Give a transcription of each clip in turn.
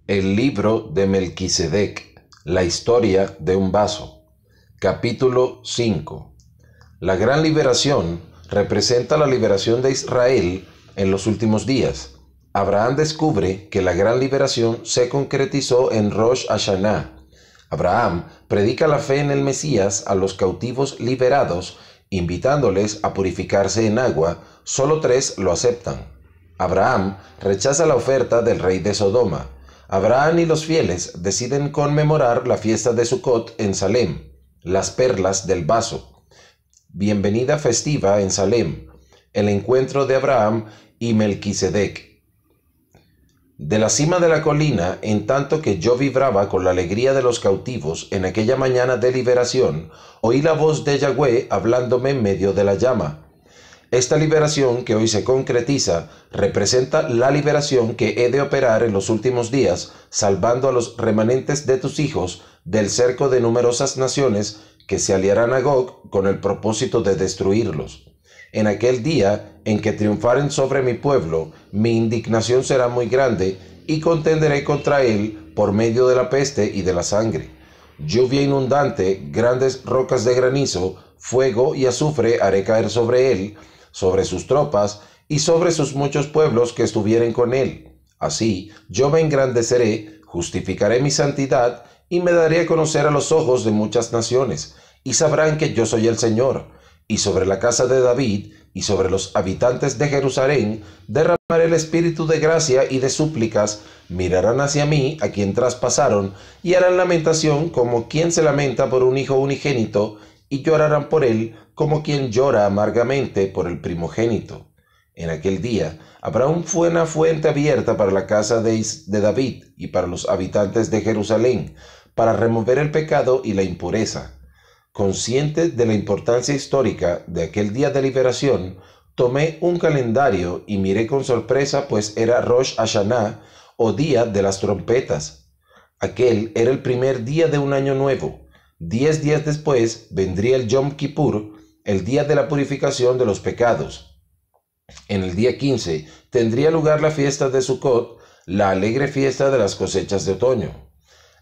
El libro de Melquisedec, la historia de un vaso. Capítulo 5. La gran liberación representa la liberación de Israel en los últimos días. Abraham descubre que la gran liberación se concretizó en Rosh Hashanah. Abraham predica la fe en el Mesías a los cautivos liberados, invitándoles a purificarse en agua. Solo 3 lo aceptan. Abraham rechaza la oferta del rey de Sodoma. Abraham y los fieles deciden conmemorar la fiesta de Sucot en Salem, las perlas del vaso. Bienvenida festiva en Salem, el encuentro de Abraham y Melquisedec. De la cima de la colina, en tanto que yo vibraba con la alegría de los cautivos en aquella mañana de liberación, oí la voz de Yahweh hablándome en medio de la llama. Esta liberación que hoy se concretiza representa la liberación que he de operar en los últimos días, salvando a los remanentes de tus hijos del cerco de numerosas naciones que se aliarán a Gog con el propósito de destruirlos. En aquel día en que triunfaren sobre mi pueblo, mi indignación será muy grande y contenderé contra él por medio de la peste y de la sangre. Lluvia inundante, grandes rocas de granizo, fuego y azufre haré caer sobre él, sobre sus tropas y sobre sus muchos pueblos que estuvieren con él. Así yo me engrandeceré, justificaré mi santidad y me daré a conocer a los ojos de muchas naciones, y sabrán que yo soy el Señor. Y sobre la casa de David y sobre los habitantes de Jerusalén derramaré el espíritu de gracia y de súplicas. Mirarán hacia mí, a quien traspasaron, y harán lamentación como quien se lamenta por un hijo unigénito, y llorarán por él como quien llora amargamente por el primogénito. En aquel día habrá una fuente abierta para la casa de David y para los habitantes de Jerusalén, para remover el pecado y la impureza. Consciente de la importancia histórica de aquel día de liberación, tomé un calendario y miré con sorpresa, pues era Rosh Hashanah, o día de las trompetas. Aquel era el primer día de un año nuevo. 10 días después vendría el Yom Kippur, el día de la purificación de los pecados. En el día 15 tendría lugar la fiesta de Sucot, la alegre fiesta de las cosechas de otoño.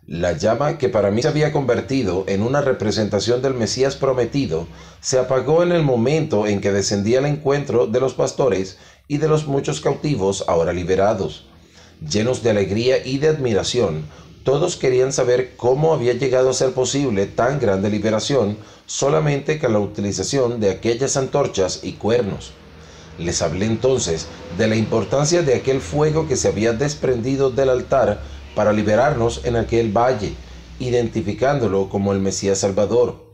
La llama que para mí se había convertido en una representación del Mesías prometido se apagó en el momento en que descendí al encuentro de los pastores y de los muchos cautivos ahora liberados. Llenos de alegría y de admiración, todos querían saber cómo había llegado a ser posible tan grande liberación solamente con la utilización de aquellas antorchas y cuernos. Les hablé entonces de la importancia de aquel fuego que se había desprendido del altar para liberarnos en aquel valle, identificándolo como el Mesías Salvador.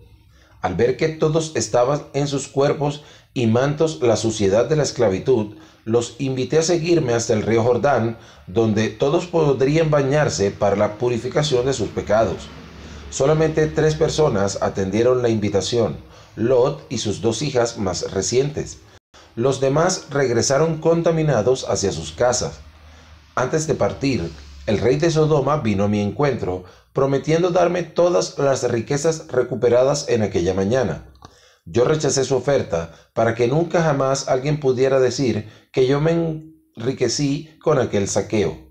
Al ver que todos estaban en sus cuerpos y mantos la suciedad de la esclavitud, los invité a seguirme hasta el río Jordán, donde todos podrían bañarse para la purificación de sus pecados. Solamente 3 personas atendieron la invitación: Lot y sus 2 hijas más recientes. Los demás regresaron contaminados hacia sus casas. Antes de partir, el rey de Sodoma vino a mi encuentro, prometiendo darme todas las riquezas recuperadas en aquella mañana. Yo rechacé su oferta para que nunca jamás alguien pudiera decir que yo me enriquecí con aquel saqueo.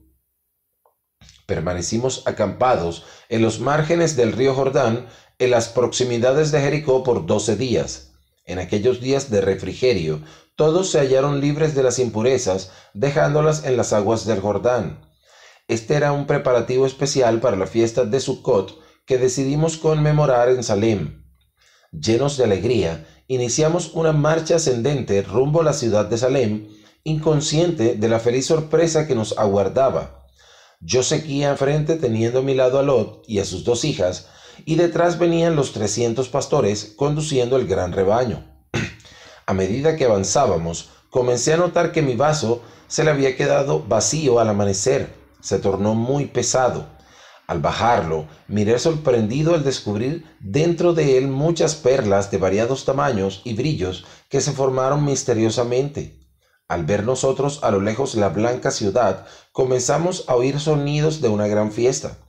Permanecimos acampados en los márgenes del río Jordán, en las proximidades de Jericó, por 12 días. En aquellos días de refrigerio, todos se hallaron libres de las impurezas, dejándolas en las aguas del Jordán. Este era un preparativo especial para la fiesta de Sucot que decidimos conmemorar en Salem. Llenos de alegría, iniciamos una marcha ascendente rumbo a la ciudad de Salem, inconsciente de la feliz sorpresa que nos aguardaba. Yo seguía frente teniendo a mi lado a Lot y a sus 2 hijas, y detrás venían los 300 pastores conduciendo el gran rebaño. A medida que avanzábamos, comencé a notar que mi vaso se le había quedado vacío al amanecer. Se tornó muy pesado. Al bajarlo, miré sorprendido al descubrir dentro de él muchas perlas de variados tamaños y brillos que se formaron misteriosamente. Al ver nosotros a lo lejos la blanca ciudad, comenzamos a oír sonidos de una gran fiesta.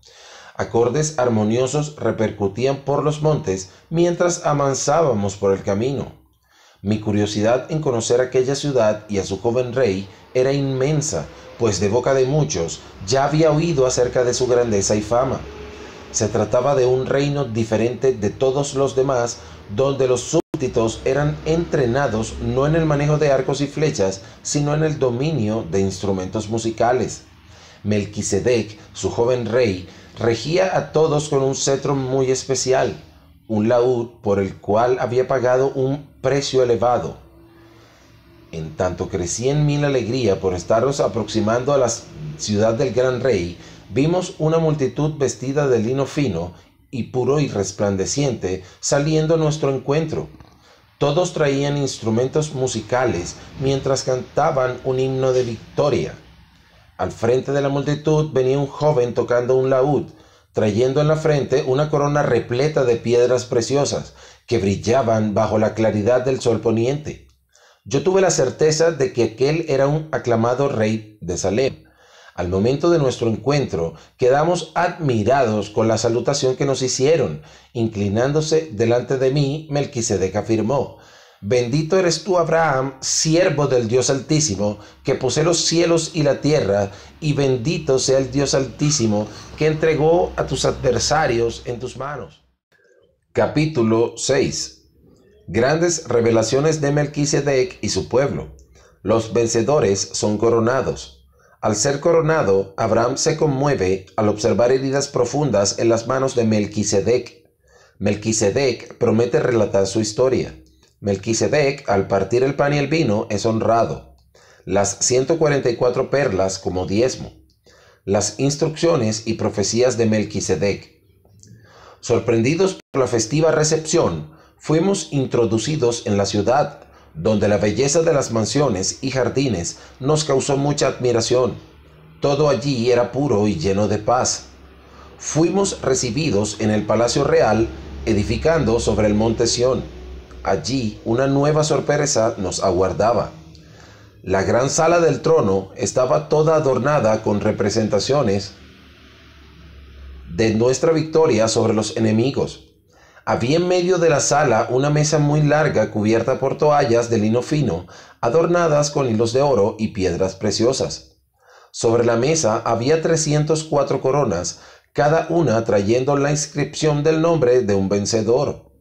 Acordes armoniosos repercutían por los montes mientras avanzábamos por el camino. Mi curiosidad en conocer aquella ciudad y a su joven rey era inmensa, pues de boca de muchos ya había oído acerca de su grandeza y fama. Se trataba de un reino diferente de todos los demás, donde los súbditos eran entrenados no en el manejo de arcos y flechas, sino en el dominio de instrumentos musicales. Melquisedec, su joven rey, regía a todos con un cetro muy especial, un laúd por el cual había pagado un precio elevado. En tanto crecía en mí la alegría por estarnos aproximando a la ciudad del gran rey, vimos una multitud vestida de lino fino y puro y resplandeciente saliendo a nuestro encuentro. Todos traían instrumentos musicales mientras cantaban un himno de victoria. Al frente de la multitud venía un joven tocando un laúd, trayendo en la frente una corona repleta de piedras preciosas que brillaban bajo la claridad del sol poniente. Yo tuve la certeza de que aquel era un aclamado rey de Salem. Al momento de nuestro encuentro, quedamos admirados con la salutación que nos hicieron. Inclinándose delante de mí, Melquisedec afirmó: «Bendito eres tú, Abraham, siervo del Dios Altísimo, que posee los cielos y la tierra, y bendito sea el Dios Altísimo, que entregó a tus adversarios en tus manos». Capítulo 6. Grandes revelaciones de Melquisedec y su pueblo. Los vencedores son coronados. Al ser coronado, Abraham se conmueve al observar heridas profundas en las manos de Melquisedec. Melquisedec promete relatar su historia. Melquisedec, al partir el pan y el vino, es honrado. Las 144 perlas como diezmo. Las instrucciones y profecías de Melquisedec. Sorprendidos por la festiva recepción, fuimos introducidos en la ciudad, donde la belleza de las mansiones y jardines nos causó mucha admiración. Todo allí era puro y lleno de paz. Fuimos recibidos en el Palacio Real, edificando sobre el monte Sión. Allí una nueva sorpresa nos aguardaba. La gran sala del trono estaba toda adornada con representaciones de nuestra victoria sobre los enemigos. Había en medio de la sala una mesa muy larga cubierta por toallas de lino fino, adornadas con hilos de oro y piedras preciosas. Sobre la mesa había 304 coronas, cada una trayendo la inscripción del nombre de un vencedor.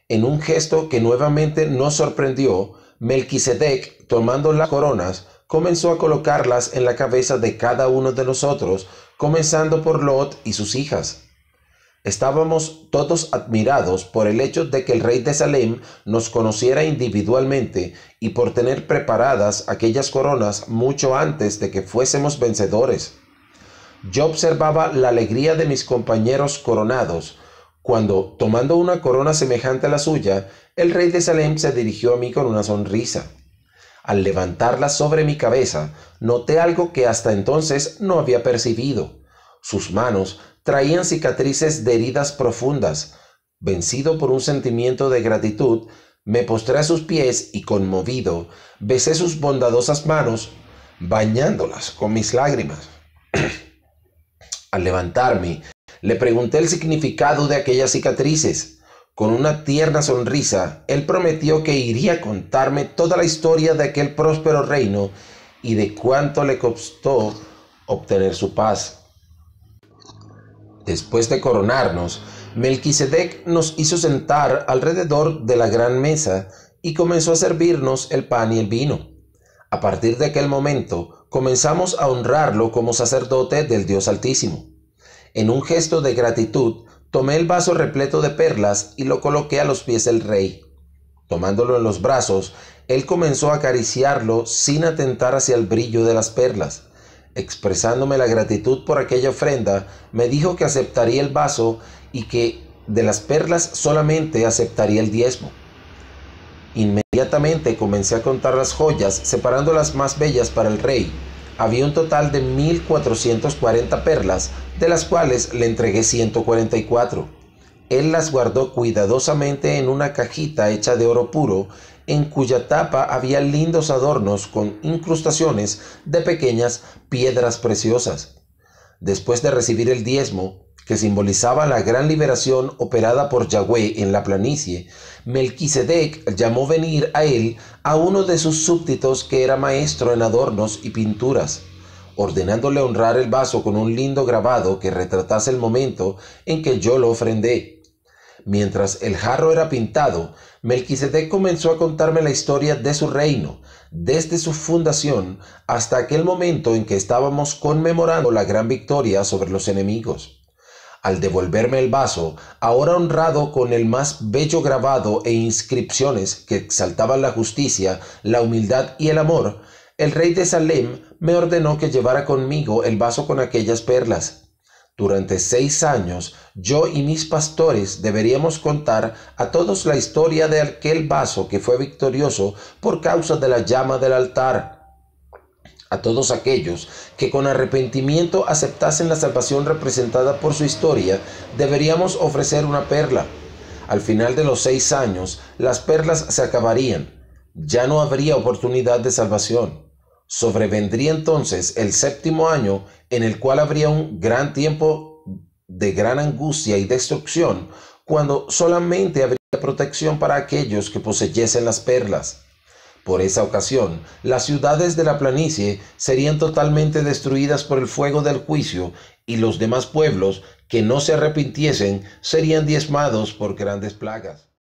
En un gesto que nuevamente nos sorprendió, Melquisedec, tomando las coronas, comenzó a colocarlas en la cabeza de cada uno de nosotros, comenzando por Lot y sus hijas. Estábamos todos admirados por el hecho de que el rey de Salem nos conociera individualmente y por tener preparadas aquellas coronas mucho antes de que fuésemos vencedores. Yo observaba la alegría de mis compañeros coronados, cuando, tomando una corona semejante a la suya, el rey de Salem se dirigió a mí con una sonrisa. Al levantarla sobre mi cabeza, noté algo que hasta entonces no había percibido. Sus manos traían cicatrices de heridas profundas. Vencido por un sentimiento de gratitud, me postré a sus pies y, conmovido, besé sus bondadosas manos, bañándolas con mis lágrimas. Al levantarme, le pregunté el significado de aquellas cicatrices. Con una tierna sonrisa, él prometió que iría a contarme toda la historia de aquel próspero reino y de cuánto le costó obtener su paz. Después de coronarnos, Melquisedec nos hizo sentar alrededor de la gran mesa y comenzó a servirnos el pan y el vino. A partir de aquel momento, comenzamos a honrarlo como sacerdote del Dios Altísimo. En un gesto de gratitud, tomé el vaso repleto de perlas y lo coloqué a los pies del rey. Tomándolo en los brazos, él comenzó a acariciarlo sin atentar hacia el brillo de las perlas. Expresándome la gratitud por aquella ofrenda, me dijo que aceptaría el vaso y que de las perlas solamente aceptaría el diezmo. Inmediatamente comencé a contar las joyas, separando las más bellas para el rey. Había un total de 1440 perlas, de las cuales le entregué 144. Él las guardó cuidadosamente en una cajita hecha de oro puro, en cuya tapa había lindos adornos con incrustaciones de pequeñas piedras preciosas. Después de recibir el diezmo, que simbolizaba la gran liberación operada por Yahweh en la planicie, Melquisedec llamó venir a él a uno de sus súbditos que era maestro en adornos y pinturas, ordenándole honrar el vaso con un lindo grabado que retratase el momento en que yo lo ofrendé. Mientras el jarro era pintado, Melquisedec comenzó a contarme la historia de su reino, desde su fundación hasta aquel momento en que estábamos conmemorando la gran victoria sobre los enemigos. Al devolverme el vaso, ahora honrado con el más bello grabado e inscripciones que exaltaban la justicia, la humildad y el amor, el rey de Salem me ordenó que llevara conmigo el vaso con aquellas perlas. Durante 6 años, yo y mis pastores deberíamos contar a todos la historia de aquel vaso que fue victorioso por causa de la llama del altar. A todos aquellos que con arrepentimiento aceptasen la salvación representada por su historia, deberíamos ofrecer una perla. Al final de los 6 años, las perlas se acabarían. Ya no habría oportunidad de salvación. Sobrevendría entonces el 7º año, en el cual habría un gran tiempo de gran angustia y destrucción, cuando solamente habría protección para aquellos que poseyesen las perlas. Por esa ocasión, las ciudades de la planicie serían totalmente destruidas por el fuego del juicio, y los demás pueblos que no se arrepintiesen serían diezmados por grandes plagas.